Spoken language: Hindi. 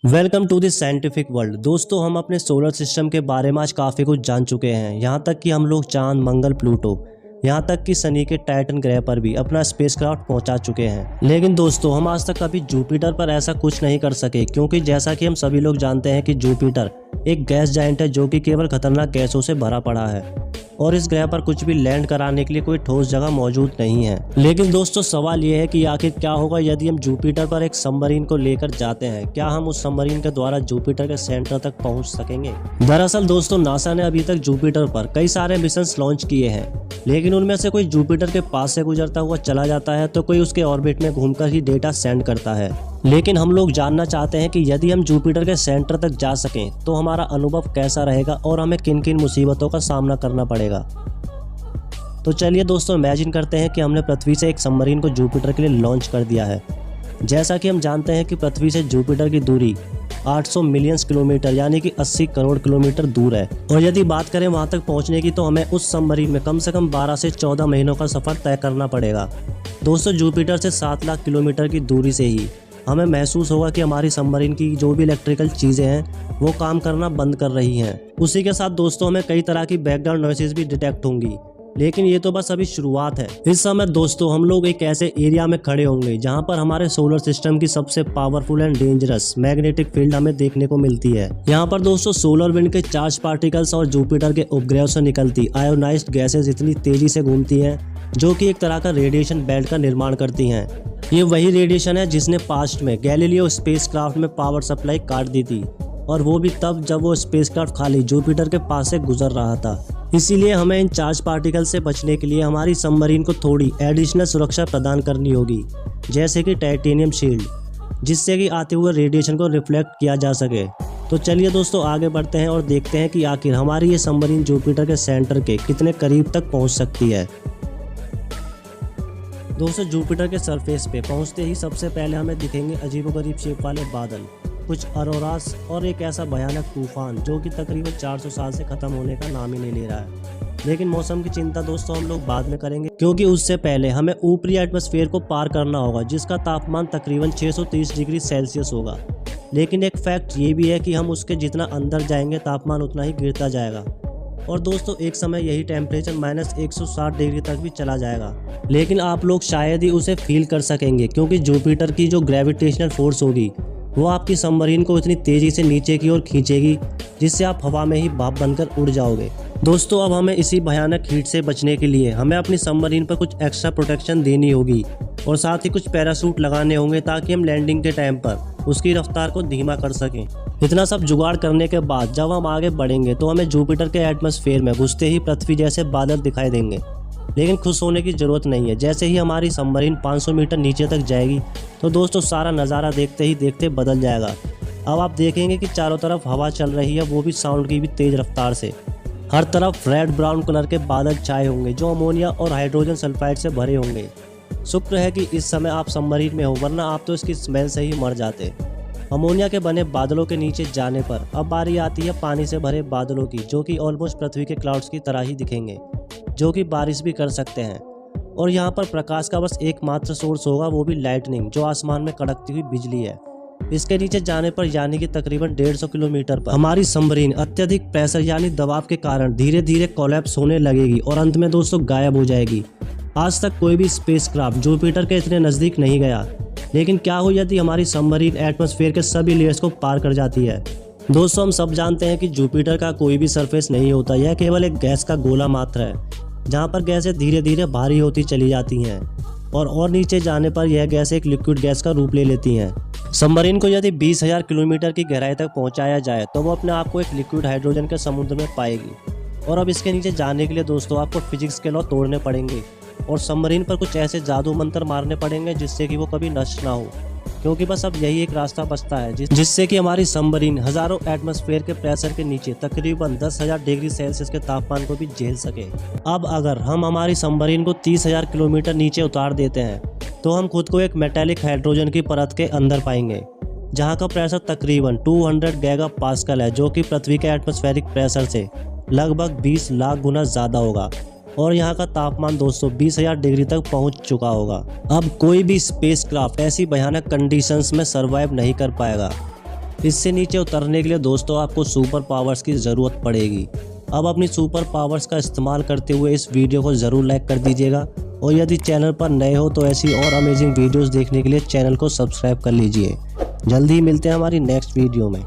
Welcome to this scientific world. दोस्तों, हम अपने सोलर सिस्टम के बारे में आज काफ़ी कुछ जान चुके हैं। यहाँ तक कि हम लोग चांद, मंगल, प्लूटो, यहाँ तक कि शनि के टाइटन ग्रह पर भी अपना स्पेसक्राफ्ट पहुँचा चुके हैं। लेकिन दोस्तों, हम आज तक कभी जुपिटर पर ऐसा कुछ नहीं कर सके, क्योंकि जैसा कि हम सभी लोग जानते हैं कि जुपिटर एक गैस जाइंट है जो कि केवल खतरनाक गैसों से भरा पड़ा है और इस ग्रह पर कुछ भी लैंड कराने के लिए कोई ठोस जगह मौजूद नहीं है। लेकिन दोस्तों, सवाल ये है कि आखिर क्या होगा यदि हम जुपिटर पर एक सबमरीन को लेकर जाते हैं। क्या हम उस सबमरीन के द्वारा जुपिटर के सेंटर तक पहुंच सकेंगे? दरअसल दोस्तों, नासा ने अभी तक जुपिटर पर कई सारे मिशन लॉन्च किए हैं, लेकिन उनमें से कोई जुपिटर के पास से गुजरता हुआ चला जाता है तो कोई उसके ऑर्बिट में घूमकर ही डेटा सेंड करता है। लेकिन हम लोग जानना चाहते हैं कि यदि हम जुपिटर के सेंटर तक जा सकें तो हमारा अनुभव कैसा रहेगा और हमें किन किन मुसीबतों का सामना करना पड़ेगा। तो चलिए दोस्तों, इमेजिन करते हैं कि हमने पृथ्वी से एक सबमरीन को जुपिटर के लिए लॉन्च कर दिया है। जैसा कि हम जानते हैं कि पृथ्वी से जुपिटर की दूरी 800 मिलियन किलोमीटर यानी कि 80 करोड़ किलोमीटर दूर है। और यदि बात करें वहां तक पहुंचने की तो हमें उस सबमरीन में कम से कम 12 से 14 महीनों का सफर तय करना पड़ेगा। दोस्तों, जुपिटर से 7 लाख किलोमीटर की दूरी से ही हमें महसूस होगा कि हमारी सबमरीन की जो भी इलेक्ट्रिकल चीज़ें हैं वो काम करना बंद कर रही हैं। उसी के साथ दोस्तों, हमें कई तरह की बैकग्राउंड नॉइसेस भी डिटेक्ट होंगी। लेकिन ये तो बस अभी शुरुआत है। इस समय दोस्तों, हम लोग एक ऐसे एरिया में खड़े होंगे जहां पर हमारे सोलर सिस्टम की सबसे powerful and dangerous magnetic field हमें देखने को मिलती है। यहाँ पर दोस्तों, सोलर विंड के चार्ज पार्टिकल्स और जुपिटर के उपग्रह से निकलती आयोनाइज्ड गैसेज इतनी तेजी से घूमती हैं जो कि एक तरह का रेडिएशन बेल्ट का निर्माण करती हैं। ये वही रेडिएशन है जिसने पास्ट में गैलीलियो स्पेसक्राफ्ट में पावर सप्लाई काट दी थी, और वो भी तब जब वो स्पेसक्राफ्ट खाली जुपिटर के पास से गुजर रहा था। इसीलिए हमें इन चार्ज पार्टिकल से बचने के लिए हमारी सबमरीन को थोड़ी एडिशनल सुरक्षा प्रदान करनी होगी, जैसे कि टाइटेनियम शील्ड, जिससे कि आते हुए रेडिएशन को रिफ्लेक्ट किया जा सके। तो चलिए दोस्तों, आगे बढ़ते हैं और देखते हैं कि आखिर हमारी ये सबमरीन जुपिटर के सेंटर के कितने करीब तक पहुँच सकती है। दोस्तों, जुपिटर के सरफेस पे पहुंचते ही सबसे पहले हमें दिखेंगे अजीबोगरीब शेप वाले बादल, कुछ अरोरास और एक ऐसा भयानक तूफान जो कि तकरीबन 400 साल से खत्म होने का नाम ही नहीं ले रहा है। लेकिन मौसम की चिंता दोस्तों हम लोग बाद में करेंगे, क्योंकि उससे पहले हमें ऊपरी एटमॉस्फेयर को पार करना होगा जिसका तापमान तकरीबन 630 डिग्री सेल्सियस होगा। लेकिन एक फैक्ट ये भी है कि हम उसके जितना अंदर जाएंगे तापमान उतना ही गिरता जाएगा, और दोस्तों एक समय यही टेम्परेचर -160 डिग्री तक भी चला जाएगा। लेकिन आप लोग शायद ही उसे फील कर सकेंगे, क्योंकि जुपिटर की जो ग्रेविटेशनल फोर्स होगी वो आपकी सबमरीन को इतनी तेज़ी से नीचे की ओर खींचेगी जिससे आप हवा में ही भाप बनकर उड़ जाओगे। दोस्तों, अब हमें इसी भयानक हीट से बचने के लिए हमें अपनी सबमरीन पर कुछ एक्स्ट्रा प्रोटेक्शन देनी होगी और साथ ही कुछ पैराशूट लगाने होंगे ताकि हम लैंडिंग के टाइम पर उसकी रफ्तार को धीमा कर सकें। इतना सब जुगाड़ करने के बाद जब हम आगे बढ़ेंगे तो हमें जुपिटर के एटमॉस्फेयर में घुसते ही पृथ्वी जैसे बादल दिखाई देंगे। लेकिन खुश होने की ज़रूरत नहीं है। जैसे ही हमारी सबमरीन 500 मीटर नीचे तक जाएगी तो दोस्तों सारा नज़ारा देखते ही देखते बदल जाएगा। अब आप देखेंगे कि चारों तरफ हवा चल रही है, वो भी साउंड की भी तेज़ रफ्तार से। हर तरफ रेड ब्राउन कलर के बादल छाए होंगे जो अमोनिया और हाइड्रोजन सल्फाइड से भरे होंगे। शुक्र है कि इस समय आप सबमरीन में हो, वरना आप तो इसकी स्मेल से ही मर जाते। अमोनिया के बने बादलों के नीचे जाने पर अब बारी आती है पानी से भरे बादलों की, जो कि ऑलमोस्ट पृथ्वी के क्लाउड्स की तरह ही दिखेंगे, जो कि बारिश भी कर सकते हैं। और यहाँ पर प्रकाश का बस एकमात्र सोर्स होगा, वो भी लाइटनिंग, जो आसमान में कड़कती हुई बिजली है। इसके नीचे जाने पर यानी कि तकरीबन 150 किलोमीटर पर हमारी सबमरीन अत्यधिक प्रेशर यानी दबाव के कारण धीरे धीरे कोलैप्स होने लगेगी और अंत में दोस्तों गायब हो जाएगी। आज तक कोई भी स्पेसक्राफ्ट जुपिटर के इतने नज़दीक नहीं गया। लेकिन क्या हो यदि हमारी सबमरीन एटमॉस्फेयर के सभी लेयर्स को पार कर जाती है? दोस्तों, हम सब जानते हैं कि जुपिटर का कोई भी सरफेस नहीं होता, यह केवल एक गैस का गोला मात्र है जहां पर गैसें धीरे धीरे भारी होती चली जाती हैं और नीचे जाने पर यह गैस एक लिक्विड गैस का रूप ले लेती हैं। सबमरीन को यदि 20,000 किलोमीटर की गहराई तक पहुंचाया जाए तो वो अपने आप को एक लिक्विड हाइड्रोजन के समुद्र में पाएगी। और अब इसके नीचे जाने के लिए दोस्तों आपको फिजिक्स के लॉ तोड़ने पड़ेंगे और सबमरीन पर कुछ ऐसे जादू मंत्र मारने पड़ेंगे जिससे कि वो कभी नष्ट ना हो, क्योंकि बस अब यही एक रास्ता बचता है जिससे कि हमारी सबमरीन हजारों एटमॉस्फेयर के प्रेशर के नीचे तकरीबन 10,000 डिग्री सेल्सियस के तापमान को भी झेल सके। अब अगर हम हमारी सबमरीन को 30,000 किलोमीटर नीचे उतार देते हैं तो हम खुद को एक मेटालिक हाइड्रोजन की परत के अंदर पाएंगे, जहाँ का प्रेशर तकरीबन 200 गीगा पास्कल है, जो कि पृथ्वी के एटमॉस्फेरिक प्रेशर से लगभग 20 लाख गुना ज़्यादा होगा। और यहाँ का तापमान दोस्तों 20,000 डिग्री तक पहुँच चुका होगा। अब कोई भी स्पेसक्राफ्ट ऐसी भयानक कंडीशंस में सरवाइव नहीं कर पाएगा। इससे नीचे उतरने के लिए दोस्तों आपको सुपर पावर्स की ज़रूरत पड़ेगी। अब अपनी सुपर पावर्स का इस्तेमाल करते हुए इस वीडियो को ज़रूर लाइक कर दीजिएगा और यदि चैनल पर नए हो तो ऐसी और अमेजिंग वीडियोस देखने के लिए चैनल को सब्सक्राइब कर लीजिए। जल्दी ही मिलते हैं हमारी नेक्स्ट वीडियो में।